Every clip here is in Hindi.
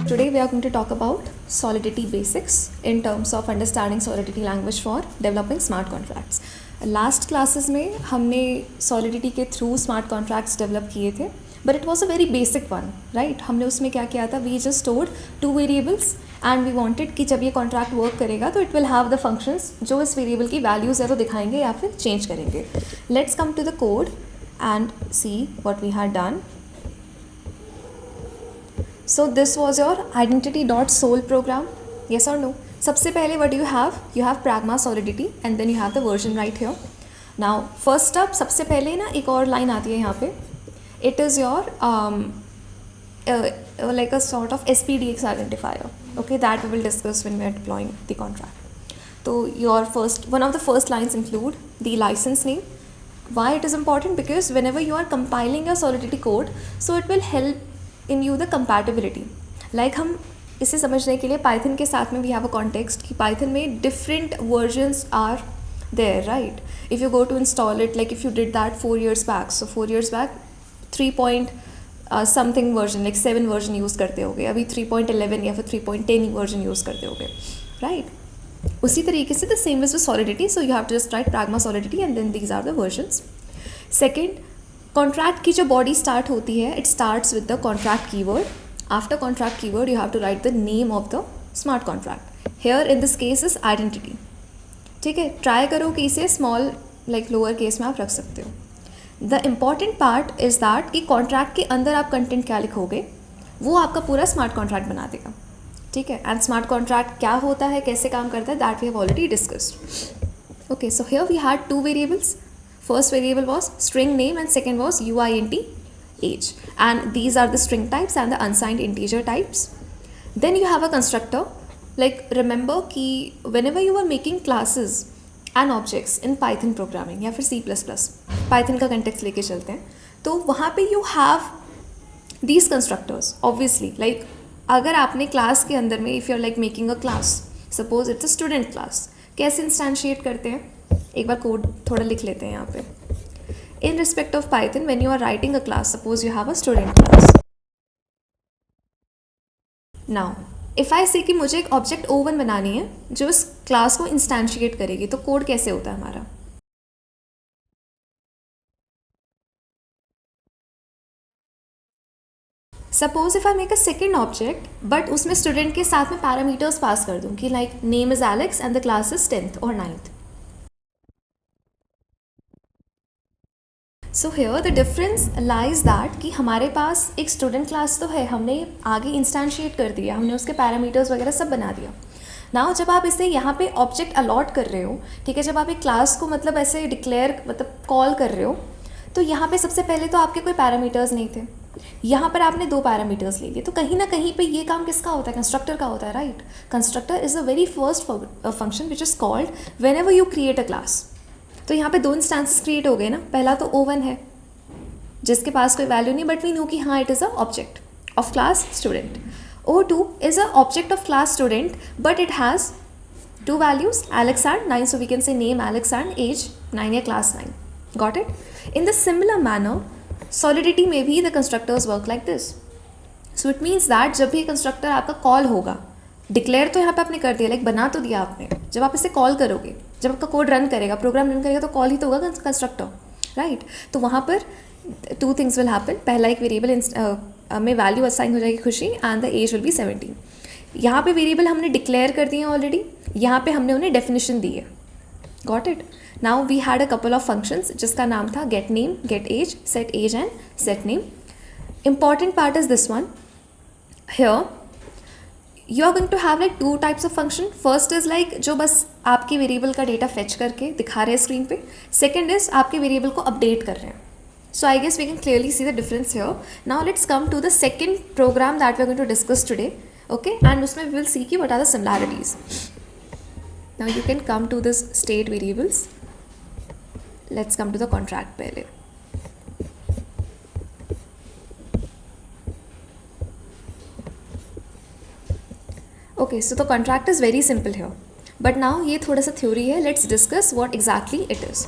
today we are going to talk about Solidity basics in terms of understanding Solidity language for developing smart contracts. Last classes में हमने Solidity के through smart contracts develop किए थे, but it was a very basic one, right? हमने उसमें क्या किया था? We just stored two variables and we wanted कि जब ये contract work करेगा तो it will have the functions जो इस variable की values है तो दिखाएंगे या फिर change करेंगे. Let's come to the code and see what we had done. So this was your identity.sol program, yes or no? सबसे पहले what do you have? You have pragma solidity and then you have the version right here. Now first up सबसे पहले ना एक और line आती है यहाँ पे. It is your like a sort of SPDX identifier. Okay, that we will discuss when we are deploying the contract. So your one of the first lines include the license name. Why it is important? Because whenever you are compiling your Solidity code, so it will help in you the compatibility. Like हम इसे समझने के लिए Python के साथ में we have a context कि Python में different versions are there, right? If you go to install it, like if you did that 4 years back, so 4 years back 3 point something version like 7 version use करते होगे, अभी 3.11 या फिर 3.10 version use करते होगे, right? उसी तरीके से the same is with Solidity, so you have to just write pragma solidity and then these are the versions. Second, contract की जो बॉडी स्टार्ट होती है, it starts with the contract keyword. After contract keyword you have to write the name of the smart contract. Here in this case is identity. ठीक है, ट्राई करो कि इसे स्मॉल लाइक लोअर केस में आप रख सकते हो. The important part is that कि कॉन्ट्रैक्ट के अंदर आप कंटेंट क्या लिखोगे वो आपका पूरा स्मार्ट कॉन्ट्रैक्ट बना देगा. ठीक है, एंड स्मार्ट कॉन्ट्रैक्ट क्या होता है, कैसे काम करता है, that we have already discussed. Okay, so here we had two variables. First variable was string name and second was uint age, and these are the string types and the unsigned integer types. Then you have a constructor. Like remember कि whenever you are making classes and objects in Python programming या फिर C++, Python का context लेके चलते हैं, तो वहाँ पे you have these constructors. Obviously, like अगर आपने class के अंदर में if you are like making a class, suppose it's a student class, कैसे instantiate करते हैं? एक बार कोड थोड़ा लिख लेते हैं यहाँ पे. In respect of Python when you are writing a class, suppose you have a student class. Now if I say कि मुझे एक ऑब्जेक्ट O1 बनानी है जो इस क्लास को इंस्टेंशिएट करेगी, तो कोड कैसे होता है हमारा? Suppose if I make a second object but उसमें स्टूडेंट के साथ में पैरामीटर्स पास कर दूँ कि like name is Alex and the class is 10th और 9th. So here the difference lies that कि हमारे पास एक स्टूडेंट क्लास तो है, हमने आगे इंस्टेंशिएट कर दिया, हमने उसके पैरामीटर्स वगैरह सब बना दिया. नाउ जब आप इसे यहाँ पे ऑब्जेक्ट अलॉट कर रहे हो, ठीक है, जब आप एक क्लास को मतलब ऐसे डिक्लेयर मतलब कॉल कर रहे हो, तो यहाँ पे सबसे पहले तो आपके कोई पैरामीटर्स नहीं थे, यहाँ पर आपने 2 पैरामीटर्स ले लिए. तो कहीं ना कहीं पे ये काम किसका होता है? कंस्ट्रक्टर का होता है, right? Constructor is a very first function which is called when ever you create a class. तो यहाँ पे 2 इंस्टेंसेस क्रिएट हो गए ना. पहला तो O1 है जिसके पास कोई वैल्यू नहीं, बट वी नो कि हाँ it is a object of class student. O2 is a object of class student but it has 2 values, Alex and 9, so we can say name Alex and age 9 या class 9. Got it? In the similar manner Solidity में भी the constructors work like this. So it means that जब भी कंस्ट्रक्टर आपका कॉल होगा, डिक्लेयर तो यहाँ पे आपने कर दिया, लाइक बना तो दिया आपने, जब आप इसे कॉल करोगे, जब आपका कोड रन करेगा, प्रोग्राम रन करेगा, तो कॉल ही तो होगा कंस्ट्रक्टर, राइट? तो वहाँ पर 2 थिंग्स विल हैपन. पहला एक वेरिएबल में वैल्यू असाइन हो जाएगी Khushi and the age will be 17. यहाँ पे वेरिएबल हमने डिक्लेयर कर दिए हैं ऑलरेडी, यहाँ पे हमने उन्हें डेफिनेशन दी है. Got it? Now we had a couple of functions जिसका नाम था get name, get age, set age and set name. Important part is this one. Here you are going to have like 2 types of function. First is like जो बस आपके वेरिएबल का डेटा फेच करके दिखा रहे हैं स्क्रीन पे. सेकेंड इज आपके वेरिएबल को अपडेट कर रहे हैं. So I guess we can clearly see the difference here. Now let's come to the second program that we are going to discuss today. Okay, and उसमें वी विल सी की what are the similarities. Now you can come to this state variables. Let's come to the contract पहले. Okay, so the contract is very simple here. But now ये थोड़ा सा theory है. Let's discuss what exactly it is.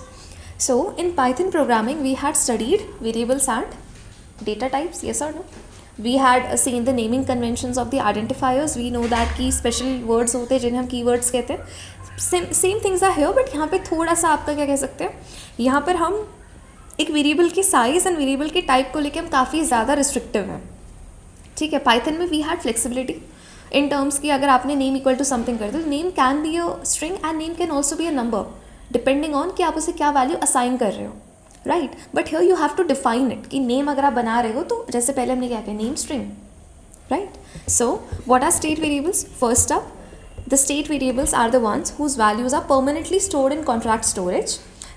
So in Python programming we had studied variables and data types, yes or no? We had seen the naming conventions of the identifiers, we know that की स्पेशल वर्ड्स होते हैं जिन्हें हम कीवर्ड्स कहते हैं. Same things are here, but यहाँ पे थोड़ा सा आपका क्या कह सकते हैं, यहाँ पर हम एक वेरिएबल की साइज़ एंड वेरिएबल के टाइप को लेकर हम काफ़ी ज़्यादा रिस्ट्रिक्टिव हैं. ठीक है, पाइथन में we had flexibility in terms की अगर आपने नेम इक्वल टू समथिंग कर दो, name can be a string and name can also be a number depending on कि आप उसे क्या वैल्यू असाइन कर रहे हो, right. But here you have to define it कि नेम अगर आप बना रहे हो तो जैसे पहले हमने क्या किया, name string, right. So what are state variables? First up, the state variables are the ones whose values are permanently stored in contract storage.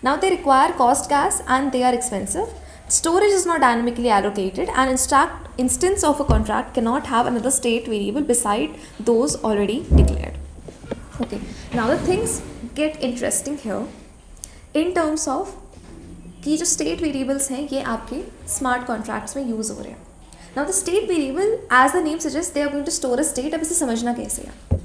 Now they require cost gas and they are expensive. Storage is not dynamically allocated and instance of a contract cannot have another state variable beside those already declared. Okay, now the things get interesting here in terms of कि जो state variables हैं ये आपके smart contracts में use हो रहे हैं. Now the state variable as the name suggests they are going to store a state. अब इसे समझना कैसे है?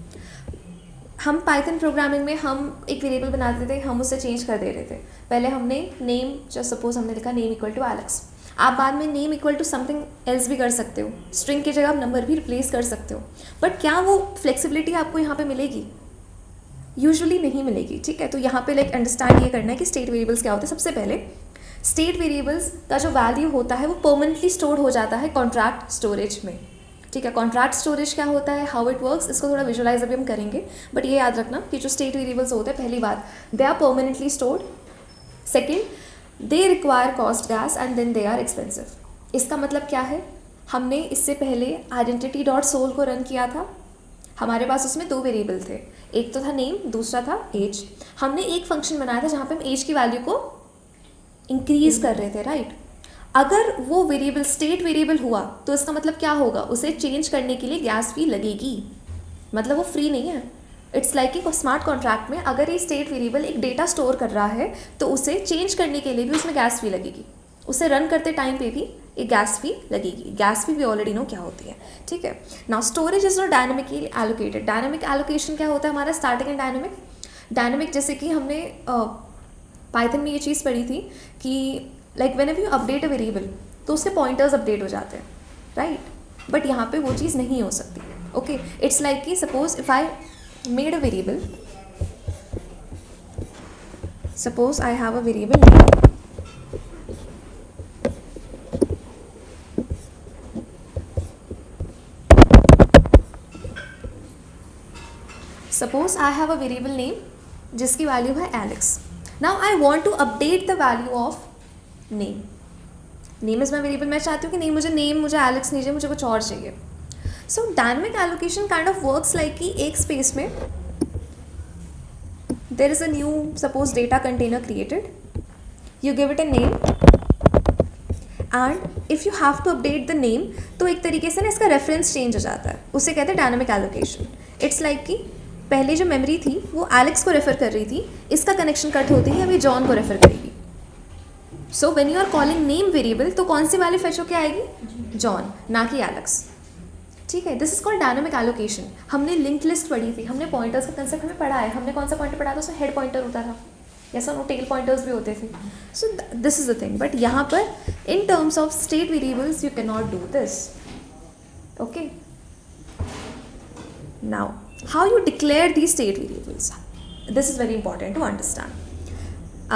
हम पाइथन प्रोग्रामिंग में हम एक वेरिएबल बनाते थे, हम उसे चेंज कर दे रहे थे. पहले हमने नेम, जो सपोज हमने लिखा नेम इक्वल टू एलेक्स, आप बाद में name equal to something else भी कर सकते हो, स्ट्रिंग की जगह आप नंबर भी रिप्लेस कर सकते हो. बट क्या वो फ्लेक्सिबिलिटी आपको यहाँ पे मिलेगी? यूजुअली नहीं मिलेगी. ठीक है, तो यहाँ पे लाइक अंडरस्टैंड ये करना है कि स्टेट वेरिएबल्स क्या होते हैं. सबसे पहले स्टेट वेरिएबल्स का जो वैल्यू होता है वो परमानेंटली स्टोर हो जाता है कॉन्ट्रैक्ट स्टोरेज में. ठीक है, कॉन्ट्रैक्ट स्टोरेज क्या होता है, हाउ इट वर्क्स, इसको थोड़ा विजुअलाइज अभी हम करेंगे. बट ये याद रखना कि जो स्टेट वेरिएबल्स होते हैं, पहली बात they are permanently stored, second they require cost gas and then they are expensive. इसका मतलब क्या है, हमने इससे पहले आइडेंटिटी डॉट सोल को रन किया था. हमारे पास उसमें दो वेरिएबल थे, एक तो था नेम, दूसरा था एज. हमने एक फंक्शन बनाया था जहाँ पे हम एज की वैल्यू को इंक्रीज कर रहे थे, राइट. अगर वो वेरिएबल स्टेट वेरिएबल हुआ तो इसका मतलब क्या होगा, उसे चेंज करने के लिए गैस फी लगेगी. मतलब वो फ्री नहीं है. इट्स लाइक कि स्मार्ट कॉन्ट्रैक्ट में अगर ये स्टेट वेरिएबल एक डेटा स्टोर कर रहा है तो उसे चेंज करने के लिए भी उसमें गैस फी लगेगी. उसे रन करते टाइम पे भी एक गैस फी लगेगी. गैस फी भी ऑलरेडी नो क्या होती है. ठीक है, now storage is not dynamically allocated. Dynamic allocation क्या होता है हमारा, स्टैटिक एंड डायनेमिक. डायनेमिक जैसे कि हमने पाइथन में ये चीज़ पढ़ी थी कि like when ever you update a variable तो उसके पॉइंटर्स अपडेट हो जाते हैं, राइट. बट यहाँ पे वो चीज़ नहीं हो सकती. ओके, इट्स लाइक कि suppose if I made a variable, suppose I have a variable name, suppose I have a variable name जिसकी वैल्यू है Alex. Now I want to update the value of name. Name is my variable. मैं चाहती हूँ कि नहीं मुझे एलेक्स नहीं चाहिए, मुझे कुछ और चाहिए. So dynamic allocation kind of works like कि एक स्पेस में there is a new suppose data container created, you give it a name and if you have to update the name तो एक तरीके से ना इसका रेफरेंस चेंज हो जाता है. उसे कहते हैं डायनेमिक एलोकेशन. इट्स लाइक कि पहले जो मेमोरी थी वो एलेक्स को रेफर कर रही थी, इसका कनेक्शन कट होती है, अभी जॉन को रेफर करेगी. So when you are calling name variable तो कौन सी वैल्यू फेच होके आएगी, जॉन, ना कि एलेक्स. ठीक है, this is called dynamic allocation. हमने लिंक लिस्ट पढ़ी थी, हमने पॉइंटर्स का कंसेप्ट हमें पढ़ा है. हमने कौन सा पॉइंटर पढ़ा था, उसमें हेड पॉइंटर होता था, ऐसा नो टेल पॉइंटर्स भी होते थे. So this is the thing. But यहाँ पर in terms of state variables you can not do this. Okay, now how you declare these state variables, this is very important to understand.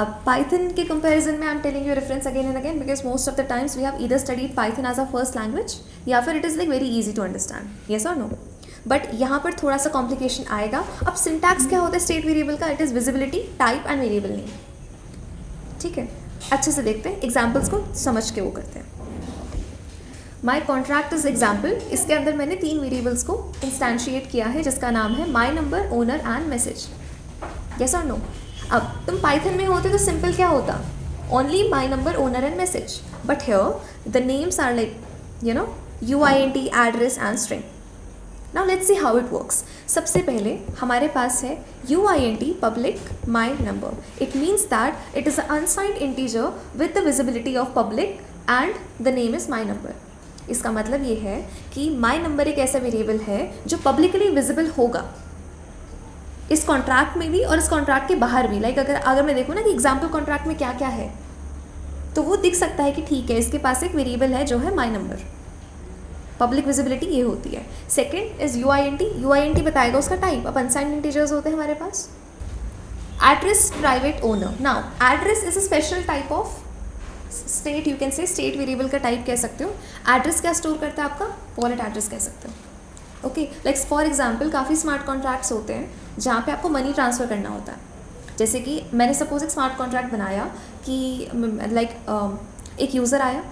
अब Python के comparison में I'm telling you reference again and again because most of the times we have either studied Python as our first language या फिर it is like very easy to understand, yes or no. But यहाँ पर थोड़ा सा complication आएगा. अब syntax क्या होता है state variable का, it is visibility, type and variable name. ठीक है, अच्छे से देखते हैं, examples को समझ के वो करते हैं. My contract is example. इसके अंदर मैंने 3 वेरिएबल्स को इंस्टेंशिएट किया है जिसका नाम है my number, owner and message. Yes और नो. अब तुम पाइथन में होते तो सिंपल क्या होता, only my number, owner and message. But here the names are like you know UINT, address and string. Now let's see how it works. सबसे पहले हमारे पास है UINT public my number. It means that it is a unsigned integer with the visibility of public and the name is my number. इसका मतलब ये है कि माई नंबर एक ऐसा वेरिएबल है जो पब्लिकली विजिबल होगा इस कॉन्ट्रैक्ट में भी और इस कॉन्ट्रैक्ट के बाहर भी. लाइक अगर मैं देखूँ ना कि एग्जाम्पल कॉन्ट्रैक्ट में क्या क्या है तो वो दिख सकता है कि ठीक है इसके पास एक वेरिएबल है जो है माई नंबर. पब्लिक विजिबिलिटी ये होती है। सेकंड इज यूआईएनटी, यूआईएनटी बताएगा उसका टाइप। अब अनसाइंड इंटीजर्स होते हैं हमारे पास। Address private owner, now address is a special type of state, you can say state variable का टाइप कह सकते हो। एड्रेस क्या स्टोर करता है आपका, वॉलेट एड्रेस कह सकते हो। ओके, लाइक फॉर एग्जाम्पल काफ़ी स्मार्ट कॉन्ट्रैक्ट्स होते हैं जहाँ पे आपको मनी ट्रांसफ़र करना होता है। जैसे कि मैंने सपोज एक स्मार्ट कॉन्ट्रैक्ट बनाया कि लाइक एक यूज़र आया,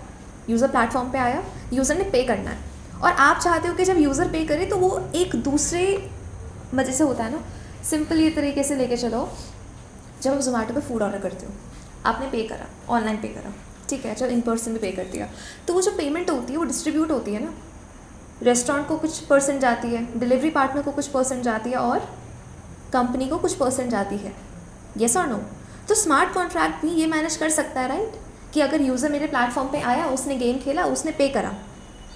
यूज़र प्लेटफॉर्म पे आया, यूज़र ने पे करना है और आप चाहते हो कि जब यूज़र पे करे तो वो एक दूसरे मज़े से होता है ना, सिंपल ये तरीके से लेके चलो। जब आप जोमेटो पे फूड ऑर्डर करते हो, आपने पे करा, ऑनलाइन पे करा, ठीक है, जब इन पर्सन भी पे कर दिया, तो वो जो पेमेंट होती है वो डिस्ट्रीब्यूट होती है ना, रेस्टोरेंट को कुछ परसेंट जाती है, डिलीवरी पार्टनर को कुछ परसेंट जाती है और कंपनी को कुछ परसेंट जाती है। येस और नो? तो स्मार्ट कॉन्ट्रैक्ट भी ये मैनेज कर सकता है, राइट, कि अगर यूज़र मेरे प्लेटफॉर्म पे आया, उसने गेम खेला, उसने पे करा,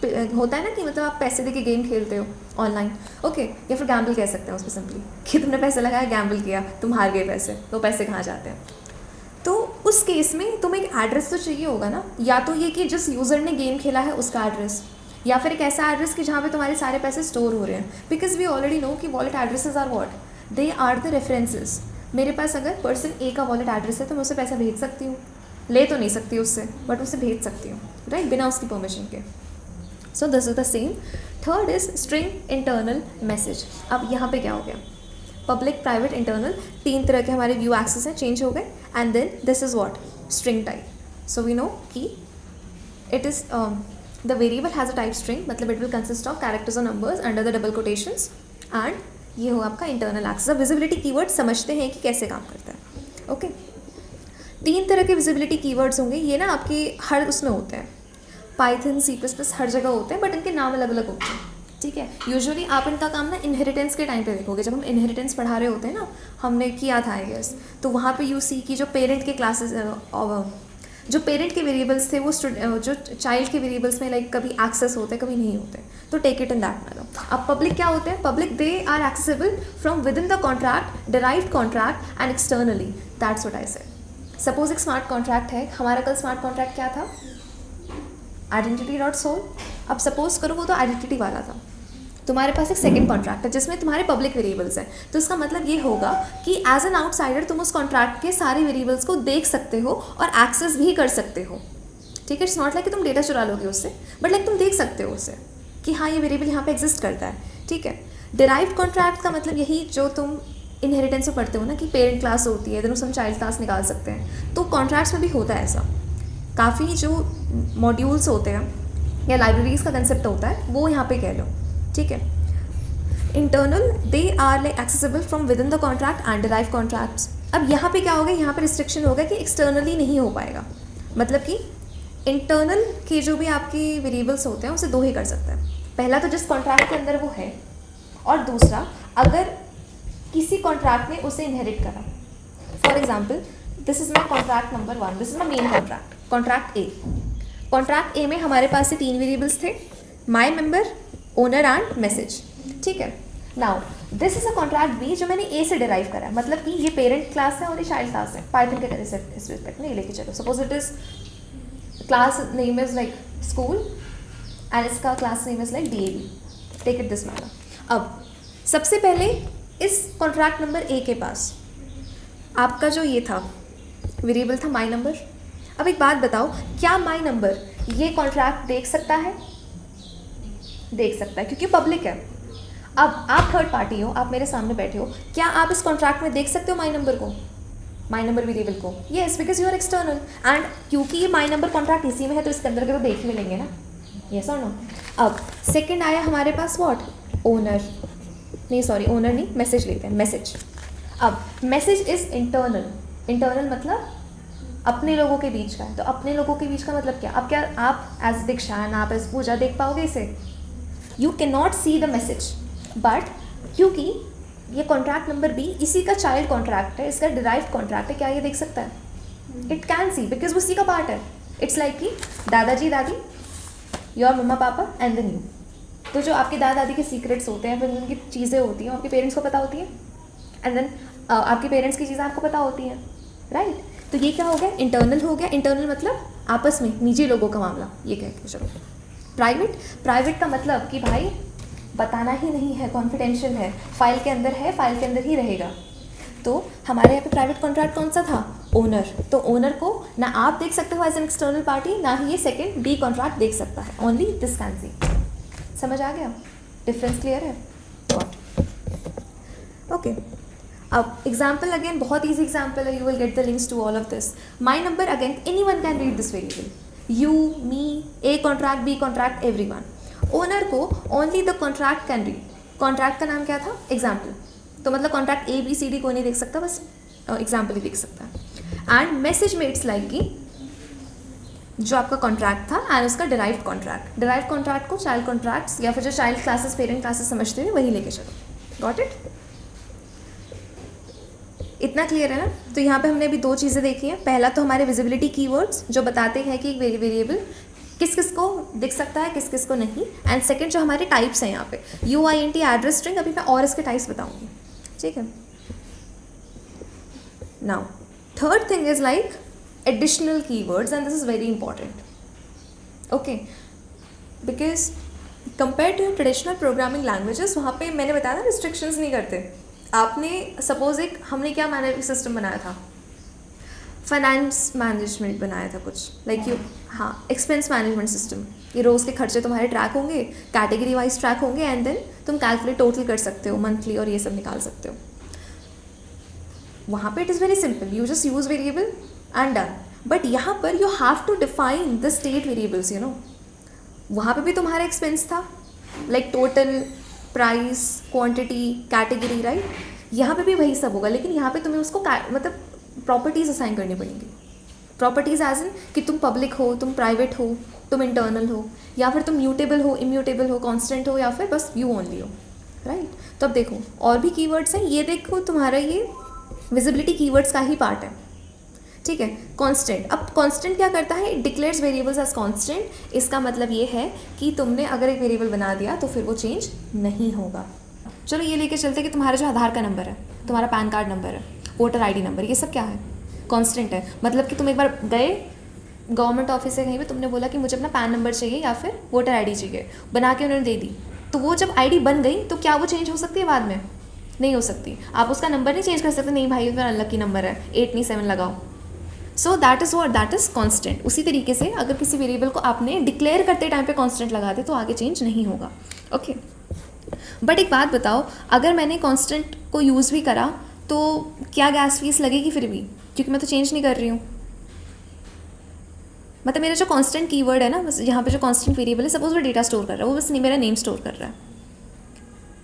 होता है ना कि मतलब आप पैसे देके गेम खेलते हो ऑनलाइन, ओके, या फिर गैम्बल कह सकते हैं उसको सिंपली, कि तुमने पैसे लगाया, गैम्बल किया, तुम हार गए पैसे, तो पैसे कहाँ जाते हैं। तो उस केस में तुम्हें एक एड्रेस तो चाहिए होगा ना, या तो ये कि जिस यूज़र ने गेम खेला है उसका एड्रेस, या फिर एक ऐसा एड्रेस कि जहाँ पे तुम्हारे सारे पैसे स्टोर हो रहे हैं। बिकॉज वी ऑलरेडी नो कि wallet addresses are what, they are the references. मेरे पास अगर पर्सन ए का वॉलेट एड्रेस है तो मैं उसे पैसा भेज सकती हूँ, ले तो नहीं सकती उससे, बट उसे भेज सकती हूँ, राइट, बिना उसकी परमिशन के। So this is the same. Third is string internal message. अब यहाँ पे क्या हो गया, पब्लिक, प्राइवेट, इंटरनल, तीन तरह के हमारे व्यू एक्सेस हैं, चेंज हो गए। And then this is what, string type. So we know कि it is the variable has a type string, मतलब it will consist of characters और numbers under the double quotations. And ये हो आपका इंटरनल एक्सेस। अब विजिबिलिटी कीवर्ड समझते हैं कि कैसे काम करता है। ओके, तीन तरह के विजिबिलिटी कीवर्ड्स होंगे, ये ना आपके हर उसमें होते हैं, पाइथन, C++, हर जगह होते हैं, बट इनके नाम अलग अलग होते हैं, ठीक है। यूजुअली आप इनका काम ना इनहेरिटेंस के टाइम पे देखोगे, जब हम इनहेरिटेंस पढ़ा रहे होते हैं ना, हमने किया था आई गेस, तो वहाँ पे यू सी की जो पेरेंट के क्लासेस, जो पेरेंट के वेरिएबल्स थे वो जो चाइल्ड के वेरिएबल्स में लाइक कभी एक्सेस होते हैं, कभी नहीं होते, तो take it in that manner. अब पब्लिक क्या होते हैं, public they are accessible from within the contract, derived contract and externally, that's what I said. Suppose एक स्मार्ट कॉन्ट्रैक्ट है, हमारा कल स्मार्ट कॉन्ट्रैक्ट क्या था, आइडेंटिटी डॉट सोल। अब सपोज करो वो तो आइडेंटिटी वाला था, तुम्हारे पास एक सेकंड कॉन्ट्रैक्ट है जिसमें तुम्हारे पब्लिक वेरिएबल्स हैं, तो इसका मतलब ये होगा कि एज एन आउटसाइडर तुम उस कॉन्ट्रैक्ट के सारे वेरिएबल्स को देख सकते हो और एक्सेस भी कर सकते हो, ठीक है। इट्स नॉट लाइक कि तुम डेटा चुरा लोगे उससे, बट लाइक तुम देख सकते हो उससे कि हाँ ये वेरिएबल यहाँ पे एग्जिस्ट करता है, ठीक है। डिराइव्ड कॉन्ट्रैक्ट का मतलब यही जो तुम इनहेरिटेंस में पढ़ते हो ना, कि पेरेंट क्लास होती है, देन उसमें चाइल्ड क्लास निकाल सकते हैं, तो कॉन्ट्रैक्ट्स में भी होता है ऐसा। काफ़ी जो मॉड्यूल्स होते हैं या लाइब्रेरीज़ का कंसेप्ट होता है वो यहाँ पे कह लो, ठीक है। Internal, they are like accessible from within the contract and derive contracts. अब यहाँ पे क्या होगा, यहाँ पे रिस्ट्रिक्शन होगा कि एक्सटर्नली नहीं हो पाएगा, मतलब कि इंटरनल के जो भी आपके वेरिएबल्स होते हैं उसे दो ही कर सकता है। पहला तो जिस कॉन्ट्रैक्ट के अंदर वो है, और दूसरा अगर किसी कॉन्ट्रैक्ट ने उसे इनहेरिट करा। For example, this is my contract number 1, this is my main contract, contract A. Contract A में हमारे पास से तीन वेरिएबल्स थे, my member, owner and message, ठीक है। Now this is a contract B जो मैंने ए से डिराइव करा है, मतलब कि ये पेरेंट क्लास है और ये चाइल्ड क्लास है, पाइथन के इस रिस्पेक्ट में लेके चलो। Suppose it is class name is like school and इसका class name is like DAB, take it this manner. अब सबसे पहले इस कॉन्ट्रैक्ट नंबर ए के पास आपका जो ये था वेरिएबल था माई नंबर। अब एक बात बताओ, क्या माई नंबर ये कॉन्ट्रैक्ट देख सकता है? देख सकता है, क्योंकि पब्लिक है। अब आप थर्ड पार्टी हो, आप मेरे सामने बैठे हो, क्या आप इस कॉन्ट्रैक्ट में देख सकते हो माई नंबर को, माई नंबर वेरिएबल को? Yes, because you are external, and क्योंकि ये माई नंबर कॉन्ट्रैक्ट इसी में है तो इसके अंदर के तो देख ही लेंगे ना, येस और नो। अब सेकेंड आया हमारे पास व्हाट, ओनर, नहीं सॉरी ओनर नहीं, मैसेज लेते हैं, मैसेज। अब मैसेज इज इंटरनल, इंटरनल मतलब अपने लोगों के बीच का है, तो अपने लोगों के बीच का मतलब क्या, अब क्या आप एज दीक्षान, आप एज पूजा देख पाओगे इसे? You can not see the message, but क्योंकि ये कॉन्ट्रैक्ट नंबर बी इसी का चाइल्ड कॉन्ट्रैक्ट है, इसका डिराइव्ड कॉन्ट्रैक्ट है, क्या ये देख सकता है? इट कैन सी, बिकॉज वो उसी का पार्ट है। इट्स लाइक कि दादाजी दादी, योर मम्मा पापा एंड देन यू, तो जो आपके दादा दादी के सीक्रेट्स होते हैं, फिर उनकी चीज़ें होती हैं, आपके पेरेंट्स को पता होती हैं, एंड देन आपके पेरेंट्स की चीज़ें आपको पता होती हैं, राइट। तो ये क्या हो गया, इंटरनल हो गया। इंटरनल मतलब आपस में निजी लोगों का मामला, ये कह के चलो, प्राइवेट का मतलब कि भाई बताना ही नहीं है, कॉन्फिडेंशियल है, फाइल के अंदर है, फाइल के अंदर ही रहेगा। तो हमारे यहाँ पे प्राइवेट कॉन्ट्रैक्ट कौन सा था? ओनर। तो ओनर को ना आप देख सकते हो एज एन एक्सटर्नल पार्टी, ना ही ये सेकंड डी कॉन्ट्रैक्ट देख सकता है, ओनली दिस कैन सी। समझ आ गया? डिफरेंस क्लियर है? ओके, अब एग्जाम्पल अगेन बहुत ईजी एग्जाम्पल है, you will get the links to all of this. My number again anyone can read this variable, you, me, A contract, B contract, everyone. Owner को only the contract can read. Contract का नाम क्या था? एग्जाम्पल। तो मतलब contract A B C D कोई नहीं देख सकता, बस एग्जाम्पल ही देख सकता है। एंड मैसेज मेट्स लाइक कि जो आपका कॉन्ट्रैक्ट था एंड उसका डिराइव्ड कॉन्ट्रैक्ट को चाइल्ड कॉन्ट्रैक्ट्स या फिर जो चाइल्ड क्लासेस पेरेंट क्लासेस समझते हैं वही लेके चलो। Got it? इतना क्लियर है ना? तो यहाँ पे हमने अभी दो चीज़ें देखी हैं। पहला तो हमारे विजिबिलिटी कीवर्ड्स जो बताते हैं कि एक वेरिएबल किस किस को दिख सकता है, किस किस को नहीं। एंड सेकंड जो हमारे टाइप्स हैं यहाँ पे UINT एड्रेस स्ट्रिंग, अभी मैं और इसके टाइप्स बताऊंगी, ठीक है। Now third thing is like additional keywords and this is very important, okay, because compare to traditional programming languages वहाँ पे मैंने बताया ना रिस्ट्रिक्शंस नहीं करते। आपने सपोज एक हमने क्या मैनेजमेंट सिस्टम बनाया था, फाइनेंस मैनेजमेंट बनाया था कुछ लाइक यू, हाँ, एक्सपेंस मैनेजमेंट सिस्टम। ये रोज़ के खर्चे तुम्हारे ट्रैक होंगे, कैटेगरी वाइज ट्रैक होंगे, एंड देन तुम कैलकुलेट टोटल कर सकते हो मंथली और ये सब निकाल सकते हो। वहाँ पे it is very simple, you just use variable and done. But यहाँ पर you have to define the state variables, you know. वहाँ पे भी तुम्हारा एक्सपेंस था like total, price, quantity, category, right. यहाँ पे भी वही सब होगा, लेकिन यहाँ पे तुम्हें उसको मतलब प्रॉपर्टीज़ असाइन करनी पड़ेंगी। प्रॉपर्टीज़ एज इन कि तुम पब्लिक हो, तुम प्राइवेट हो, तुम इंटरनल हो, या फिर तुम म्यूटेबल हो, इम्यूटेबल हो, कांस्टेंट हो, या फिर बस यू ओनली हो, राइट। तो अब देखो और भी कीवर्ड्स हैं, ये देखो तुम्हारा ये विजिबिलिटी कीवर्ड्स का ही पार्ट है, ठीक है। कांस्टेंट, अब कांस्टेंट क्या करता है? It declares variables as constant. इसका मतलब ये है कि तुमने अगर एक वेरिएबल बना दिया तो फिर वो चेंज नहीं होगा। चलो ये लेके चलते कि तुम्हारा जो आधार का नंबर है, तुम्हारा पैन कार्ड नंबर है, वोटर ID नंबर, ये सब क्या है? कांस्टेंट है। मतलब कि तुम एक बार गए गवर्नमेंट ऑफिस से कहीं पे, तुमने बोला कि मुझे अपना पैन नंबर चाहिए या फिर वोटर ID चाहिए, बना के उन्होंने दे दी, तो वो जब ID बन गई तो क्या वो चेंज हो सकती है? बाद में नहीं हो सकती। आप उसका नंबर नहीं चेंज कर सकते, नहीं भाई मेरा अनलकी नंबर है 8 नहीं 7 लगाओ। So that is what, that is constant. उसी तरीके से अगर किसी वेरिएबल को आपने डिक्लेयर करते टाइम पे कांस्टेंट लगा दे तो आगे चेंज नहीं होगा, ओके। बट एक बात बताओ, अगर मैंने कांस्टेंट को यूज़ भी करा तो क्या गैस फीस लगेगी फिर भी? क्योंकि मैं तो चेंज नहीं कर रही हूँ। मतलब मेरा जो कांस्टेंट कीवर्ड है ना, बस यहाँ पे जो कांस्टेंट वेरिएबल है, सपोज वो डेटा स्टोर कर रहा है, वो बस नहीं मेरा नेम स्टोर कर रहा है,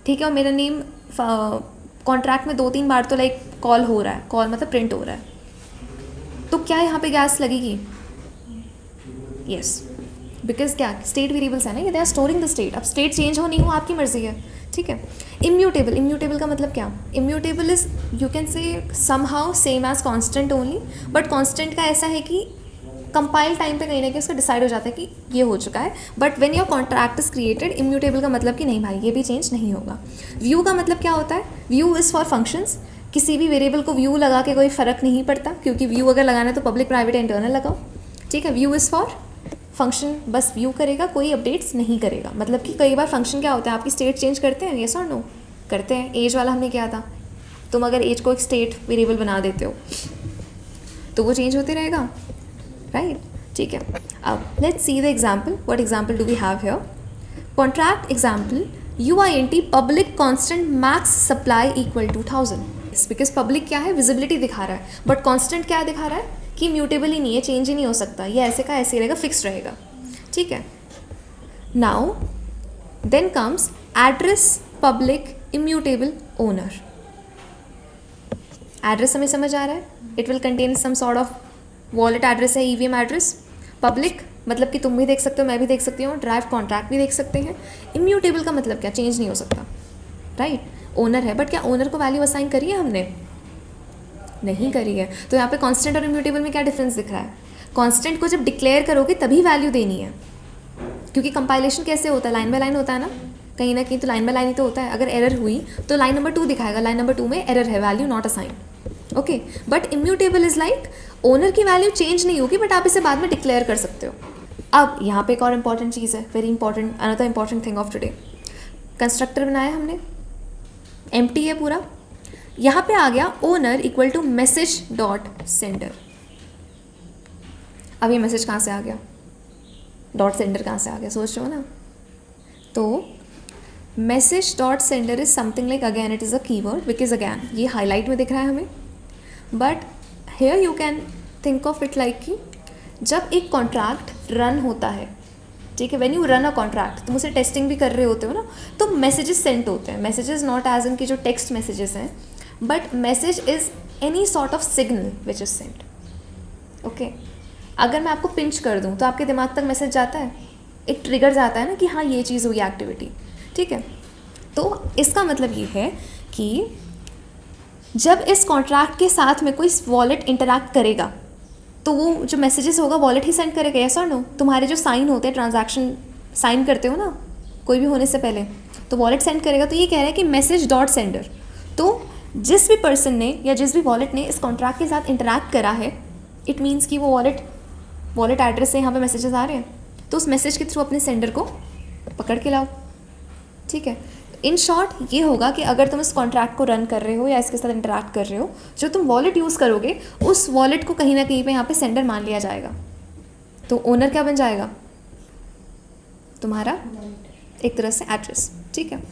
ठीक है। और मेरा नेम कॉन्ट्रैक्ट में 2-3 बार तो लाइक कॉल हो रहा है, कॉल मतलब प्रिंट हो रहा है, तो क्या यहाँ पे गैस लगेगी? यस, बिकॉज क्या स्टेट वेरिएबल्स है ना, ये they are storing the state. अब स्टेट चेंज हो नहीं हो आपकी मर्जी है, ठीक है। इम्यूटेबल, इम्यूटेबल का मतलब क्या? Immutable is you can say somehow same as constant only, but constant का ऐसा है कि कंपाइल टाइम पे कहीं ना कहीं उसका डिसाइड हो जाता है कि ये हो चुका है। But when your contract is created, immutable का मतलब कि नहीं भाई ये भी चेंज नहीं होगा। व्यू का मतलब क्या होता है? View is for functions. किसी भी वेरिएबल को व्यू लगा के कोई फ़र्क नहीं पड़ता, क्योंकि व्यू अगर लगाना है तो पब्लिक, प्राइवेट, इंटरनल लगाओ, ठीक है। व्यू इज़ फॉर फंक्शन, बस व्यू करेगा, कोई अपडेट्स नहीं करेगा। मतलब कि कई बार फंक्शन क्या होता है, आपकी स्टेट चेंज करते हैं, यस और नो करते हैं। एज वाला हमने किया था, तुम अगर एज को एक स्टेट वेरिएबल बना देते हो तो वो चेंज होते रहेगा, राइट, ठीक है। अब let's see the example. What example do we have here? Contract example UINT public constant max supply equal to 1000। Because public क्या है? विजिबिलिटी दिखा रहा है, बट कांस्टेंट क्या दिखा रहा है कि म्यूटेबल ही नहीं है, चेंज ही नहीं हो सकता, ये ऐसे का ऐसे रहेगा, फिक्स रहेगा, ठीक है। Now then comes address public immutable owner. Address हमें समझ आ रहा है, it will contain some sort of wallet address है, EVM एड्रेस। पब्लिक मतलब कि तुम भी देख सकते हो, मैं भी देख सकती हूँ, ड्राइव कॉन्ट्रैक्ट भी देख सकते हैं। इम्यूटेबल का मतलब क्या? चेंज नहीं हो सकता, राइट। ओनर है, बट क्या ओनर को वैल्यू असाइन करी है हमने? नहीं करी है। तो यहाँ पे कांस्टेंट और इम्यूटेबल में क्या डिफरेंस दिख रहा है? कांस्टेंट को जब डिक्लेयर करोगे तभी वैल्यू देनी है, क्योंकि कंपाइलेशन कैसे होता है? लाइन बाय लाइन होता है ना, कहीं ना कहीं तो लाइन बाय लाइन ही तो होता है। अगर एरर हुई तो लाइन नंबर 2 दिखाएगा, लाइन नंबर 2 में एरर है, value not assign, okay. But immutable is like owner की वैल्यू चेंज नहीं होगी, बट आप इसे बाद में डिक्लेयर कर सकते हो, अब यहाँ पे एक और इम्पॉर्टेंट चीज़ है, very important, another important thing of today. Constructor बनाया हमने, एम्प्टी है पूरा, यहाँ पे आ गया owner equal to message dot sender. अब ये मैसेज कहाँ से आ गया, डॉट सेंडर कहाँ से आ गया, सोच रहे हो ना। तो message dot sender is something like, again it is a keyword because again ये हाईलाइट में दिख रहा है हमें, but here you can think of it like कि जब एक कॉन्ट्रैक्ट रन होता है, ठीक है, when you run a contract, तुम उसे टेस्टिंग भी कर रहे होते हो ना, तो मैसेजेस सेंड होते हैं। मैसेजेस नॉट एज इन की जो टेक्स्ट मैसेजेस हैं, but message is any sort of signal which is send. Okay, अगर मैं आपको पिंच कर दूँ तो आपके दिमाग तक मैसेज जाता है, एक ट्रिगर जाता है ना कि हाँ ये चीज़ हुई एक्टिविटी, ठीक है। तो इसका मतलब ये है कि जब इस कॉन्ट्रैक्ट के साथ में कोई वॉलेट इंटरैक्ट करेगा तो वो जो मैसेजेस होगा वॉलेट ही सेंड करेगा, यस और नो। तुम्हारे जो साइन होते हैं, ट्रांजैक्शन साइन करते हो ना कोई भी होने से पहले, तो वॉलेट सेंड करेगा। तो ये कह रहा है कि मैसेज डॉट सेंडर, तो जिस भी पर्सन ने या जिस भी वॉलेट ने इस कॉन्ट्रैक्ट के साथ इंटरैक्ट करा है, इट मीन्स कि वो वॉलेट एड्रेस से यहाँ पे मैसेजेस आ रहे हैं, तो उस मैसेज के थ्रू अपने सेंडर को पकड़ के लाओ, ठीक है। इन शॉर्ट ये होगा कि अगर तुम इस कॉन्ट्रैक्ट को रन कर रहे हो या इसके साथ इंटरैक्ट कर रहे हो, जो तुम वॉलेट यूज़ करोगे उस वॉलेट को कहीं ना कहीं पे यहाँ पे सेंडर मान लिया जाएगा। तो ओनर क्या बन जाएगा, तुम्हारा एक तरह से एड्रेस, ठीक है।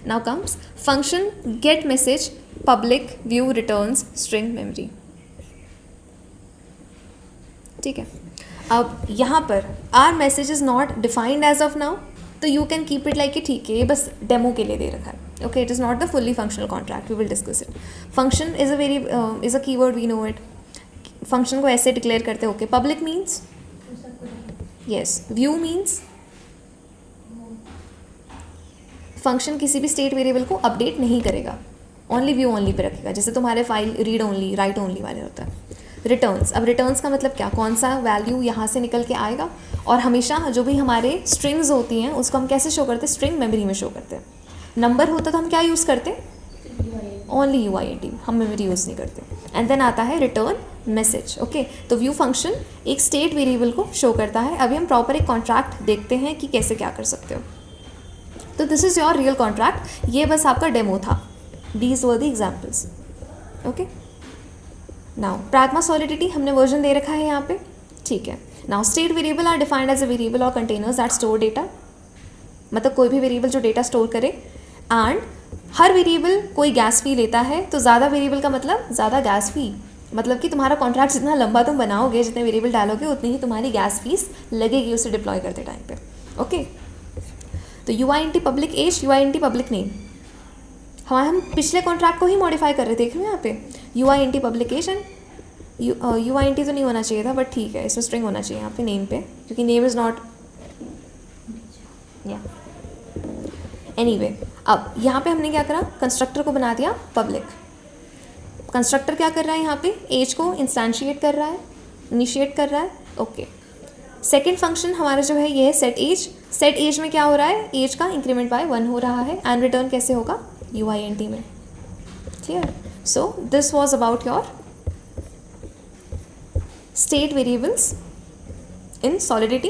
Now comes function get message public view returns string memory, ठीक है। अब यहाँ पर our message is not defined as of now, तो you can keep it like कि ठीक है ये बस डेमो के लिए दे रखा है, okay. It is not the fully functional contract, we will discuss it. Function is a keyword, we know it. Function को ऐसे डिक्लेयर करते हैं, okay. Public means yes, view means function किसी भी स्टेट वेरिएबल को अपडेट नहीं करेगा, ओनली व्यू ओनली पे रखेगा, जैसे तुम्हारे file read only right only वाले होता है। रिटर्न्स, अब रिटर्न्स का मतलब क्या, कौन सा वैल्यू यहाँ से निकल के आएगा, और हमेशा जो भी हमारे स्ट्रिंग्स होती हैं उसको हम कैसे शो करते हैं, स्ट्रिंग मेमोरी में शो करते हैं। नंबर होता तो हम क्या यूज़ करते हैं, ओनली UINT, हम मेमोरी यूज़ नहीं करते। एंड देन आता है रिटर्न मैसेज, ओके। तो व्यू फंक्शन एक स्टेट वेरिएबल को शो करता है। अभी हम प्रॉपर एक कॉन्ट्रैक्ट देखते हैं कि कैसे क्या कर सकते हो। तो this is your real contract, ये बस आपका डेमो था, these were the examples, okay. Now pragma solidity हमने वर्जन दे रखा है यहाँ पे, ठीक है। Now state variable are defined as a variable और कंटेनर्स दैट स्टोर डेटा, मतलब कोई भी वेरिएबल जो डेटा स्टोर करे। एंड हर वेरिएबल कोई गैस फी लेता है, तो ज़्यादा वेरिएबल का मतलब ज़्यादा गैस फी, मतलब कि तुम्हारा कॉन्ट्रैक्ट जितना लंबा तुम बनाओगे, जितने वेरिएबल डालोगे, उतनी ही तुम्हारी गैस फीस लगेगी उसे डिप्लॉय करते टाइम पे, ओके। तो UINT public age, UINT public name, हम पिछले कॉन्ट्रैक्ट को ही मॉडिफाई कर रहे थे, देख रहे हो यहाँ पे UINT पब्लिकेशन, UINT तो नहीं होना चाहिए था, बट ठीक है, इसमें स्ट्रिंग होना चाहिए यहाँ पे नेम पे, क्योंकि नेम इज़ नॉट, या एनीवे। अब यहाँ पे हमने क्या करा, कंस्ट्रक्टर को बना दिया पब्लिक। कंस्ट्रक्टर क्या कर रहा है यहाँ पे, एज को इंस्टेंशिएट कर रहा है, इनिशिएट कर रहा है, ओके। सेकेंड फंक्शन हमारा जो है ये है सेट एज। सेट एज में क्या हो रहा है, एज का इंक्रीमेंट बाय 1 हो रहा है, एंड रिटर्न कैसे होगा, UINT में, clear. So this was about your state variables in solidity.